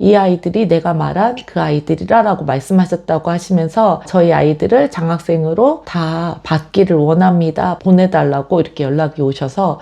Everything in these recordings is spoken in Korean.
이 아이들이 내가 말한 그 아이들이라고 말씀하셨다고 하시면서 저희 아이들을 장학생으로 다 받기를 원합니다. 보내달라고 이렇게 연락이 오셔서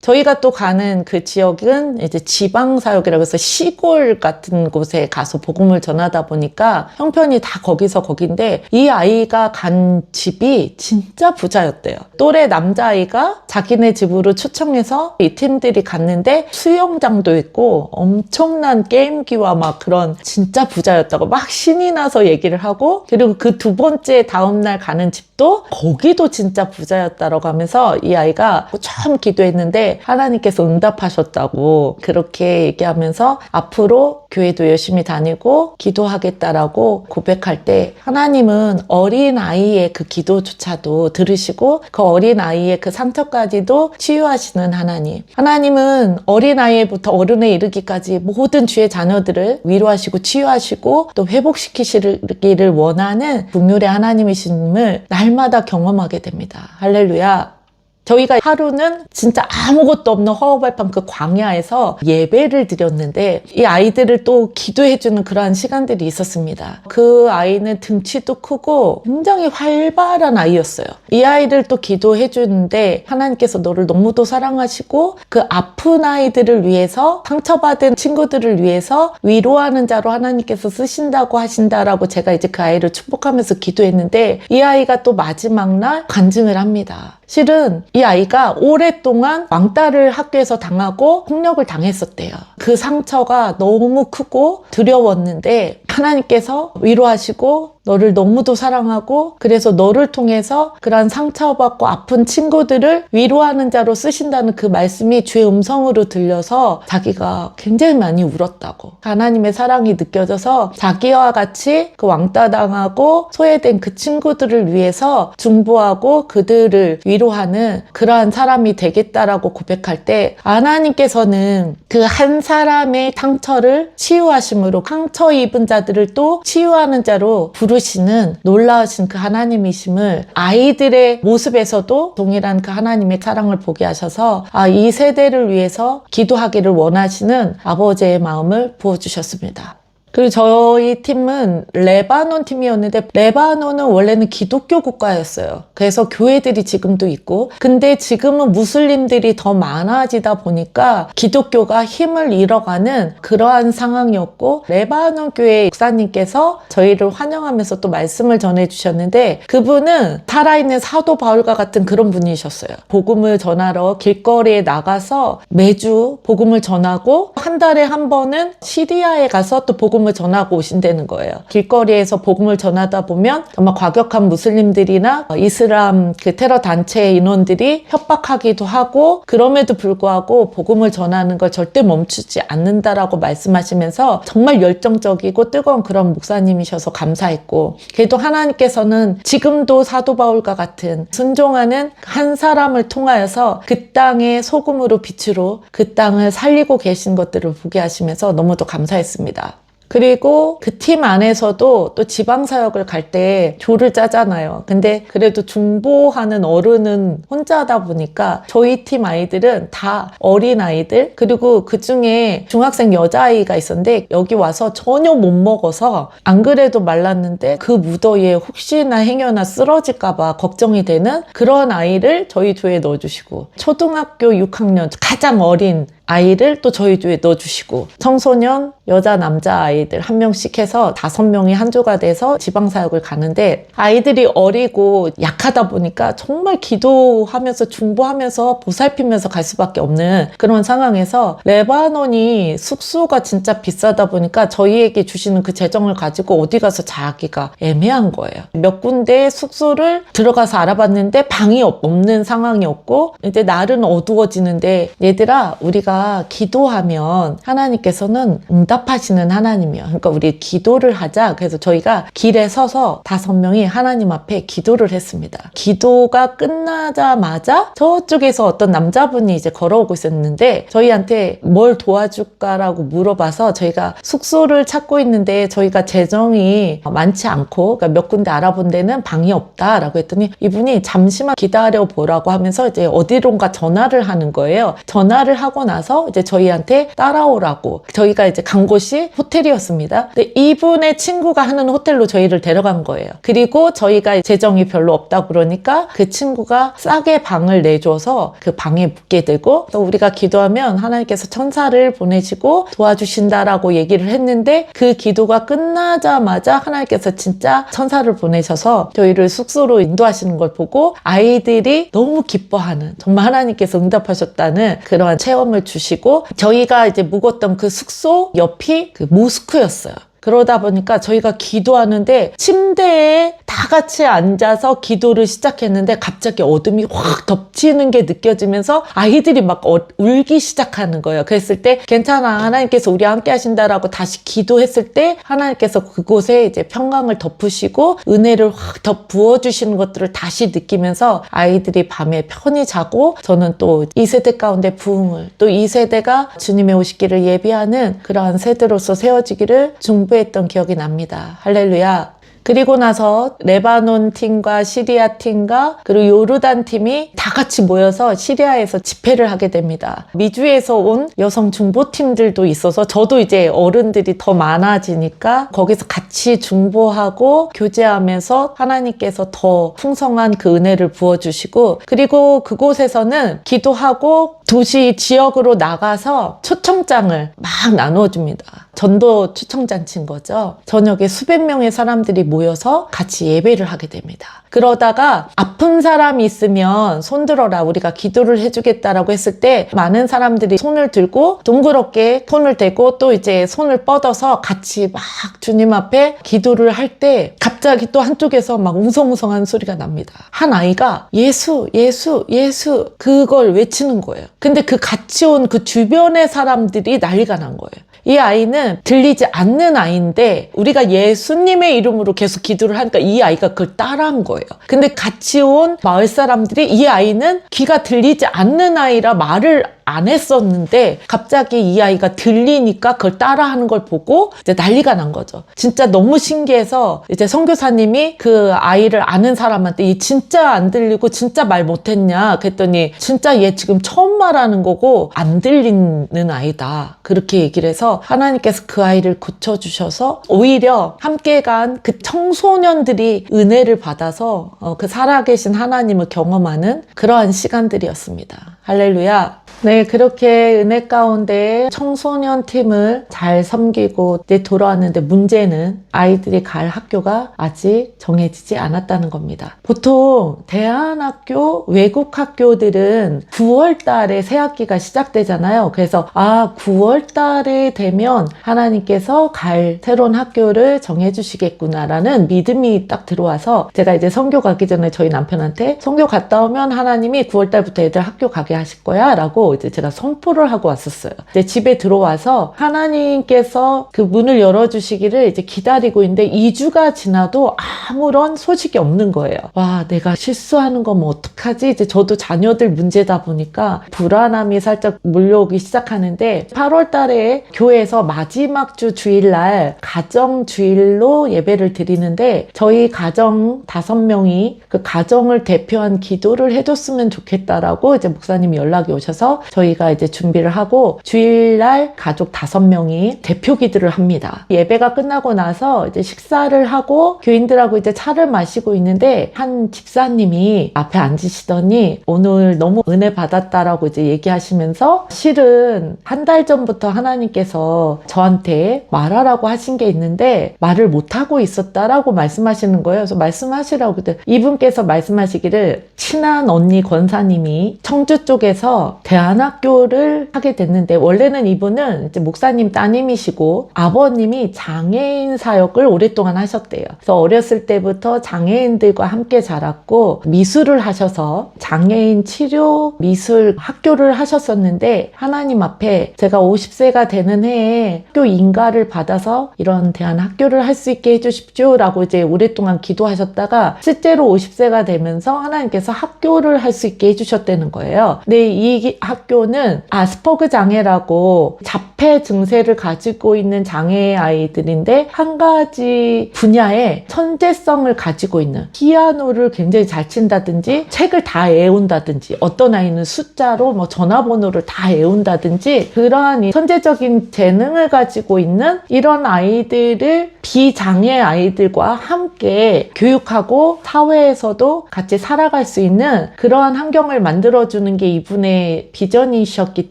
저희가 또 가는 그 지역은 이제 지방사역이라고 해서 시골 같은 곳에 가서 복음을 전하다 보니까 형편이 다 거기서 거긴데 이 아이가 간 집이 진짜 부자였대요. 또래 남자아이가 자기네 집으로 초청해서 이 팀들이 갔는데 수영장도 있고 엄청난 게임기와 막 그런 진짜 부자였다고 막 신이 나서 얘기를 하고, 그리고 그 두 번째 다음날 가는 집도 거기도 진짜 부자였다라고 하면서 이 아이가 참 기도했는데 하나님께서 응답하셨다고 그렇게 얘기하면서 앞으로 교회도 열심히 다니고 기도하겠다라고 고백할 때 하나님은 어린아이의 그 기도조차도 들으시고 그 어린아이의 그 상처까지도 치유하시는 하나님. 하나님은 어린아이부터 어른에 이르기까지 모든 주의 자녀들을 위로하시고 치유하시고 또 회복시키시기를 원하는 긍휼의 하나님이심을 날마다 경험하게 됩니다. 할렐루야. 저희가 하루는 진짜 아무것도 없는 허허벌판 그 광야에서 예배를 드렸는데 이 아이들을 또 기도해주는 그러한 시간들이 있었습니다. 그 아이는 등치도 크고 굉장히 활발한 아이였어요. 이 아이를 또 기도해주는데 하나님께서 너를 너무도 사랑하시고 그 아픈 아이들을 위해서, 상처받은 친구들을 위해서 위로하는 자로 하나님께서 쓰신다고 하신다라고 제가 이제 그 아이를 축복하면서 기도했는데 이 아이가 또 마지막 날 간증을 합니다. 실은 이 아이가 오랫동안 왕따를 학교에서 당하고 폭력을 당했었대요. 그 상처가 너무 크고 두려웠는데 하나님께서 위로하시고 너를 너무도 사랑하고 그래서 너를 통해서 그러한 상처받고 아픈 친구들을 위로하는 자로 쓰신다는 그 말씀이 주의 음성으로 들려서 자기가 굉장히 많이 울었다고. 하나님의 사랑이 느껴져서 자기와 같이 그 왕따당하고 소외된 그 친구들을 위해서 중보하고 그들을 위로하는 그러한 사람이 되겠다라고 고백할 때 하나님께서는 그 한 사람의 상처를 치유하심으로 상처 입은 자들을 또 치유하는 자로 부르시는 놀라우신 그 하나님이심을 아이들의 모습에서도 동일한 그 하나님의 사랑을 보게 하셔서 이 세대를 위해서 기도하기를 원하시는 아버지의 마음을 부어주셨습니다. 그리고 저희 팀은 레바논 팀이었는데 레바논은 원래는 기독교 국가였어요. 그래서 교회들이 지금도 있고, 근데 지금은 무슬림들이 더 많아지다 보니까 기독교가 힘을 잃어가는 그러한 상황이었고, 레바논 교회 목사님께서 저희를 환영하면서 또 말씀을 전해주셨는데 그분은 살아있는 사도 바울과 같은 그런 분이셨어요. 복음을 전하러 길거리에 나가서 매주 복음을 전하고 한 달에 한 번은 시리아에 가서 또 복음을 전하고 오신다는 거예요. 길거리에서 복음을 전하다 보면 정말 과격한 무슬림들이나 이슬람 그 테러 단체 인원들이 협박하기도 하고, 그럼에도 불구하고 복음을 전하는 걸 절대 멈추지 않는다라고 말씀하시면서 정말 열정적이고 뜨거운 그런 목사님이셔서 감사했고, 그래도 하나님께서는 지금도 사도 바울과 같은 순종하는 한 사람을 통하여서 그 땅의 소금으로 빛으로 그 땅을 살리고 계신 것들을 보게 하시면서 너무도 감사했습니다. 그리고 그 팀 안에서도 또 지방사역을 갈 때 조를 짜잖아요. 근데 그래도 중보하는 어른은 혼자 하다 보니까 저희 팀 아이들은 다 어린아이들, 그리고 그 중에 중학생 여자아이가 있었는데 여기 와서 전혀 못 먹어서 안 그래도 말랐는데 그 무더위에 혹시나 행여나 쓰러질까봐 걱정이 되는 그런 아이를 저희 조에 넣어주시고, 초등학교 6학년 가장 어린 아이를 또 저희 조에 넣어주시고, 청소년, 여자, 남자 아이들 한 명씩 해서 5명이 한 조가 돼서 지방사역을 가는데 아이들이 어리고 약하다 보니까 정말 기도하면서 중보하면서 보살피면서 갈 수밖에 없는 그런 상황에서 레바논이 숙소가 진짜 비싸다 보니까 저희에게 주시는 그 재정을 가지고 어디 가서 자기가 애매한 거예요. 몇 군데 숙소를 들어가서 알아봤는데 방이 없는 상황이었고, 이제 날은 어두워지는데 얘들아 우리가 우리가 기도하면 하나님께서는 응답하시는 하나님이에요. 그러니까 우리 기도를 하자. 그래서 저희가 길에 서서 5명이 하나님 앞에 기도를 했습니다. 기도가 끝나자마자 저쪽에서 어떤 남자분이 이제 걸어오고 있었는데 저희한테 뭘 도와줄까라고 물어봐서 저희가 숙소를 찾고 있는데 저희가 재정이 많지 않고 그러니까 몇 군데 알아본 데는 방이 없다라고 했더니 이분이 잠시만 기다려 보라고 하면서 이제 어디론가 전화를 하는 거예요. 전화를 하고 나서 이제 저희한테 따라오라고. 저희가 이제 간 곳이 호텔이었습니다. 근데 이분의 친구가 하는 호텔로 저희를 데려간 거예요. 그리고 저희가 재정이 별로 없다 그러니까 그 친구가 싸게 방을 내줘서 그 방에 묵게 되고 또 우리가 기도하면 하나님께서 천사를 보내시고 도와주신다라고 얘기를 했는데 그 기도가 끝나자마자 하나님께서 진짜 천사를 보내셔서 저희를 숙소로 인도하시는 걸 보고 아이들이 너무 기뻐하는 정말 하나님께서 응답하셨다는 그러한 체험을 주시고 저희가 이제 묵었던 그 숙소 옆이 그 모스크였어요. 그러다 보니까 저희가 기도하는데 침대에 다 같이 앉아서 기도를 시작했는데 갑자기 어둠이 확 덮치는 게 느껴지면서 아이들이 막 울기 시작하는 거예요. 그랬을 때 괜찮아 하나님께서 우리 함께 하신다라고 다시 기도했을 때 하나님께서 그곳에 이제 평강을 덮으시고 은혜를 확 더 부어주시는 것들을 다시 느끼면서 아이들이 밤에 편히 자고 저는 또 이 세대 가운데 부흥을 또 이 세대가 주님의 오시기를 예비하는 그러한 세대로서 세워지기를 했던 기억이 납니다. 할렐루야. 그리고 나서 레바논 팀과 시리아 팀과 그리고 요르단 팀이 다 같이 모여서 시리아에서 집회를 하게 됩니다. 미주에서 온 여성 중보팀들도 있어서 저도 이제 어른들이 더 많아지니까 거기서 같이 중보하고 교제하면서 하나님께서 더 풍성한 그 은혜를 부어주시고 그리고 그곳에서는 기도하고 도시 지역으로 나가서 초청장을 막 나눠줍니다. 전도 초청잔치인 거죠. 저녁에 수백 명의 사람들이 모여서 같이 예배를 하게 됩니다. 그러다가 아픈 사람이 있으면 손 들어라 우리가 기도를 해주겠다라고 했을 때 많은 사람들이 손을 들고 둥그렇게 손을 대고 또 이제 손을 뻗어서 같이 막 주님 앞에 기도를 할 때 갑자기 또 한쪽에서 막 웅성웅성한 소리가 납니다. 한 아이가 예수 예수 예수 그걸 외치는 거예요. 근데 그 같이 온 그 주변의 사람들이 난리가 난 거예요. 이 아이는 들리지 않는 아이인데 우리가 예수님의 이름으로 계속 기도를 하니까 이 아이가 그걸 따라한 거예요. 근데 같이 온 마을 사람들이 이 아이는 귀가 들리지 않는 아이라 말을 안 했었는데 갑자기 이 아이가 들리니까 그걸 따라하는 걸 보고 이제 난리가 난 거죠. 진짜 너무 신기해서 이제 선교사님이 그 아이를 아는 사람한테 이 진짜 안 들리고 진짜 말 못했냐 그랬더니 진짜 얘 지금 처음 말하는 거고 안 들리는 아이다 그렇게 얘기를 해서 하나님께서 그 아이를 고쳐주셔서 오히려 함께 간 그 청소년들이 은혜를 받아서 그 살아계신 하나님을 경험하는 그러한 시간들이었습니다. 할렐루야. 네, 그렇게 은혜 가운데 청소년 팀을 잘 섬기고 돌아왔는데 문제는 아이들이 갈 학교가 아직 정해지지 않았다는 겁니다. 보통 대안학교, 외국 학교들은 9월 달에 새 학기가 시작되잖아요. 그래서 9월 달에 되면 하나님께서 갈 새로운 학교를 정해주시겠구나라는 믿음이 딱 들어와서 제가 이제 선교 가기 전에 저희 남편한테 선교 갔다 오면 하나님이 9월 달부터 애들 학교 가게 하실 거야 라고 이제 제가 선포를 하고 왔었어요. 이제 집에 들어와서 하나님께서 그 문을 열어주시기를 이제 기다리고 있는데 2주가 지나도 아무런 소식이 없는 거예요. 와, 내가 실수하는 거면 어떡하지? 이제 저도 자녀들 문제다 보니까 불안함이 살짝 몰려오기 시작하는데 8월 달에 교회에서 마지막 주 주일날 가정 주일로 예배를 드리는데 저희 가정 5명이 그 가정을 대표한 기도를 해줬으면 좋겠다라고 이제 목사님이 연락이 오셔서 저희가 이제 준비를 하고 주일날 가족 5명이 대표 기도를 합니다. 예배가 끝나고 나서 이제 식사를 하고 교인들하고 이제 차를 마시고 있는데 한 집사님이 앞에 앉으시더니 오늘 너무 은혜 받았다라고 이제 얘기하시면서 실은 한 달 전부터 하나님께서 저한테 말하라고 하신 게 있는데 말을 못하고 있었다라고 말씀하시는 거예요. 그래서 말씀하시라고 그때 이분께서 말씀하시기를 친한 언니 권사님이 청주 쪽에서 대한 대안학교를 하게 됐는데, 원래는 이분은 이제 목사님 따님이시고 아버님이 장애인 사역을 오랫동안 하셨대요. 그래서 어렸을 때부터 장애인들과 함께 자랐고 미술을 하셔서 장애인 치료 미술 학교를 하셨었는데, 하나님 앞에 제가 50세가 되는 해에 학교 인가를 받아서 이런 대안학교를 할 수 있게 해주십시오 라고 이제 오랫동안 기도하셨다가 실제로 50세가 되면서 하나님께서 학교를 할 수 있게 해주셨다는 거예요. 근데 이 학교는 아스퍼그 장애라고 자폐 증세를 가지고 있는 장애 아이들인데, 한 가지 분야에 천재성을 가지고 있는, 피아노를 굉장히 잘 친다든지 책을 다 외운다든지, 어떤 아이는 숫자로 뭐 전화번호를 다 외운다든지, 그러한 이 천재적인 재능을 가지고 있는 이런 아이들을 비장애 아이들과 함께 교육하고 사회에서도 같이 살아갈 수 있는 그러한 환경을 만들어주는 게 이분의 비전이셨기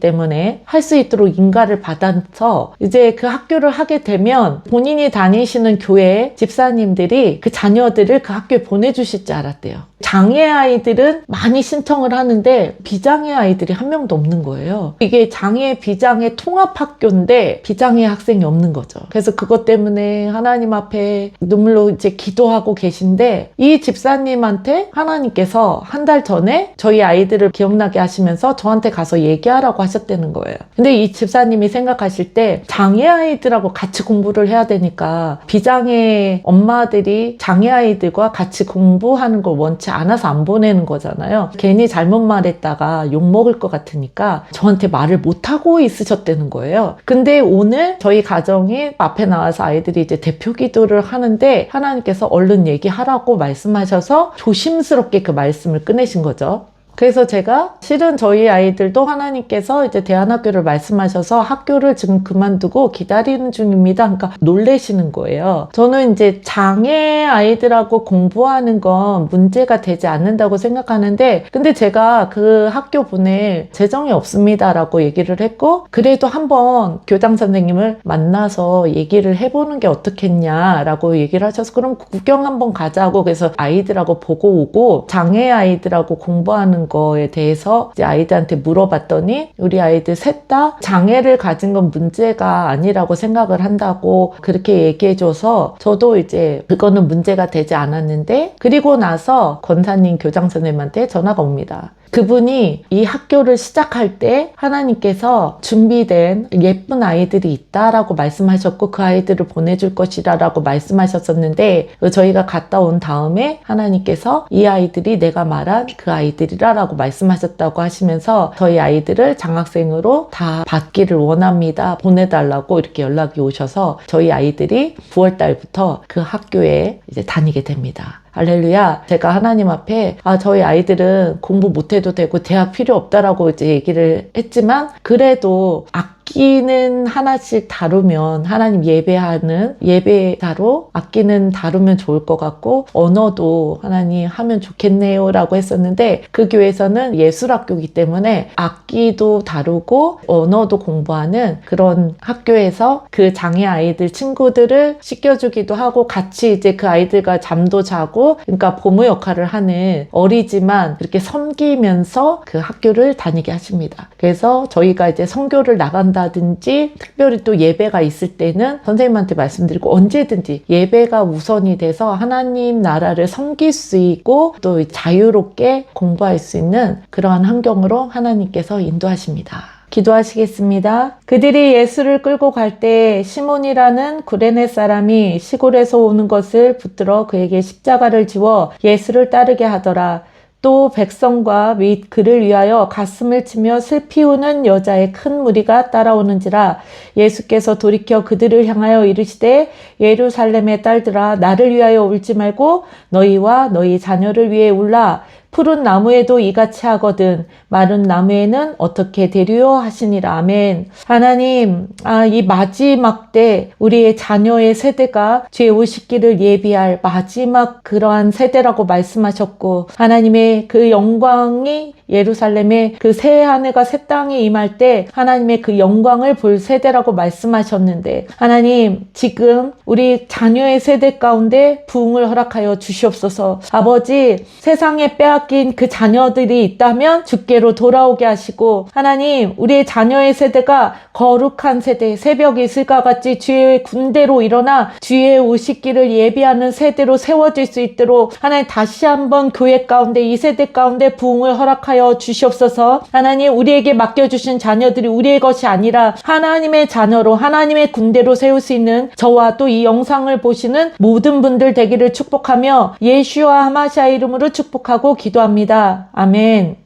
때문에 할 수 있도록 인가를 받아서 이제 그 학교를 하게 되면 본인이 다니시는 교회 집사님들이 그 자녀들을 그 학교에 보내주실 줄 알았대요. 장애 아이들은 많이 신청을 하는데 비장애 아이들이 한 명도 없는 거예요. 이게 장애 비장애 통합학교인데 비장애 학생이 없는 거죠. 그래서 그것 때문에 하나님 앞에 눈물로 이제 기도하고 계신데, 이 집사님한테 하나님께서 한 달 전에 저희 아이들을 기억나게 하시면서 저한테 가서 얘기하라고 하셨다는 거예요. 근데 이 집사님이 생각하실 때 장애 아이들하고 같이 공부를 해야 되니까 비장애 엄마들이 장애 아이들과 같이 공부하는 걸 원치 않아서 안 보내는 거잖아요. 괜히 잘못 말했다가 욕먹을 것 같으니까 저한테 말을 못하고 있으셨다는 거예요. 근데 오늘 저희 가정이 앞에 나와서 아이들이 이제 대표 기도를 하는데 하나님께서 얼른 얘기하라고 말씀하셔서 조심스럽게 그 말씀을 꺼내신 거죠. 그래서 제가 실은 저희 아이들도 하나님께서 이제 대안학교를 말씀하셔서 학교를 지금 그만두고 기다리는 중입니다. 그러니까 놀래시는 거예요. 저는 이제 장애 아이들하고 공부하는 건 문제가 되지 않는다고 생각하는데, 근데 제가 그 학교 보낼 재정이 없습니다라고 얘기를 했고, 그래도 한번 교장 선생님을 만나서 얘기를 해보는 게 어떻겠냐라고 얘기를 하셔서 그럼 구경 한번 가자고, 그래서 아이들하고 보고 오고 장애 아이들하고 공부하는 거에 대해서 이제 아이들한테 물어봤더니 우리 아이들 셋 다 장애를 가진 건 문제가 아니라고 생각을 한다고 그렇게 얘기해줘서 저도 이제 그거는 문제가 되지 않았는데, 그리고 나서 권사님 교장 선생님한테 전화가 옵니다. 그분이 이 학교를 시작할 때 하나님께서 준비된 예쁜 아이들이 있다라고 말씀하셨고 그 아이들을 보내줄 것이라고 말씀하셨었는데, 저희가 갔다 온 다음에 하나님께서 이 아이들이 내가 말한 그 아이들이라고 말씀하셨다고 하시면서 저희 아이들을 장학생으로 다 받기를 원합니다, 보내달라고 이렇게 연락이 오셔서 저희 아이들이 9월 달부터 그 학교에 이제 다니게 됩니다. 할렐루야. 제가 하나님 앞에 저희 아이들은 공부 못해도 되고 대학 필요 없다라고 이제 얘기를 했지만, 그래도 악기는 하나씩 다루면, 하나님 예배하는 예배자로 악기는 다루면 좋을 것 같고 언어도 하나님 하면 좋겠네요 라고 했었는데, 그 교회에서는 예술학교이기 때문에 악기도 다루고 언어도 공부하는 그런 학교에서 그 장애 아이들 친구들을 씻겨주기도 하고 같이 이제 그 아이들과 잠도 자고, 그러니까 보무 역할을 하는, 어리지만 그렇게 섬기면서 그 학교를 다니게 하십니다. 그래서 저희가 이제 선교를 나간다든지 특별히 또 예배가 있을 때는 선생님한테 말씀드리고 언제든지 예배가 우선이 돼서 하나님 나라를 섬길 수 있고 또 자유롭게 공부할 수 있는 그러한 환경으로 하나님께서 인도하십니다. 기도하시겠습니다. 그들이 예수를 끌고 갈 때 시몬이라는 구레네 사람이 시골에서 오는 것을 붙들어 그에게 십자가를 지워 예수를 따르게 하더라. 또 백성과 및 그를 위하여 가슴을 치며 슬피 우는 여자의 큰 무리가 따라오는지라. 예수께서 돌이켜 그들을 향하여 이르시되 예루살렘의 딸들아, 나를 위하여 울지 말고 너희와 너희 자녀를 위해 울라. 푸른 나무에도 이같이 하거든 마른 나무에는 어떻게 되리요 하시니라. 아멘. 하나님, 이 마지막 때 우리의 자녀의 세대가 죄 오시기를 예비할 마지막 그러한 세대라고 말씀하셨고, 하나님의 그 영광이 예루살렘에 그 새 하늘과 새 땅이 임할 때 하나님의 그 영광을 볼 세대라고 말씀하셨는데, 하나님 지금 우리 자녀의 세대 가운데 부흥을 허락하여 주시옵소서. 아버지, 세상에 빼앗긴 빼앗긴 그 자녀들이 있다면 주께로 돌아오게 하시고, 하나님 우리의 자녀의 세대가 거룩한 세대, 새벽 이슬과 같이 주의 군대로 일어나 주의 오시기를 예비하는 세대로 세워질 수 있도록 하나님 다시 한번 교회 가운데, 이 세대 가운데 부흥을 허락하여 주시옵소서. 하나님 우리에게 맡겨주신 자녀들이 우리의 것이 아니라 하나님의 자녀로, 하나님의 군대로 세울 수 있는 저와 또 이 영상을 보시는 모든 분들 되기를 축복하며 예슈와 하마시아 이름으로 축복하고 기도합니다. 아멘.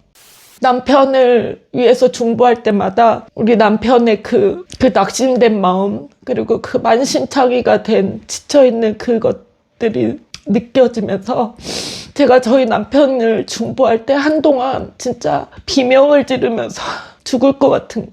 남편을 위해서 중보할 때마다 우리 남편의 그 낙심된 마음, 그리고 그 만신창이가 된 지쳐있는 그것들이 느껴지면서 제가 저희 남편을 중보할 때 한동안 진짜 비명을 지르면서 죽을 것 같은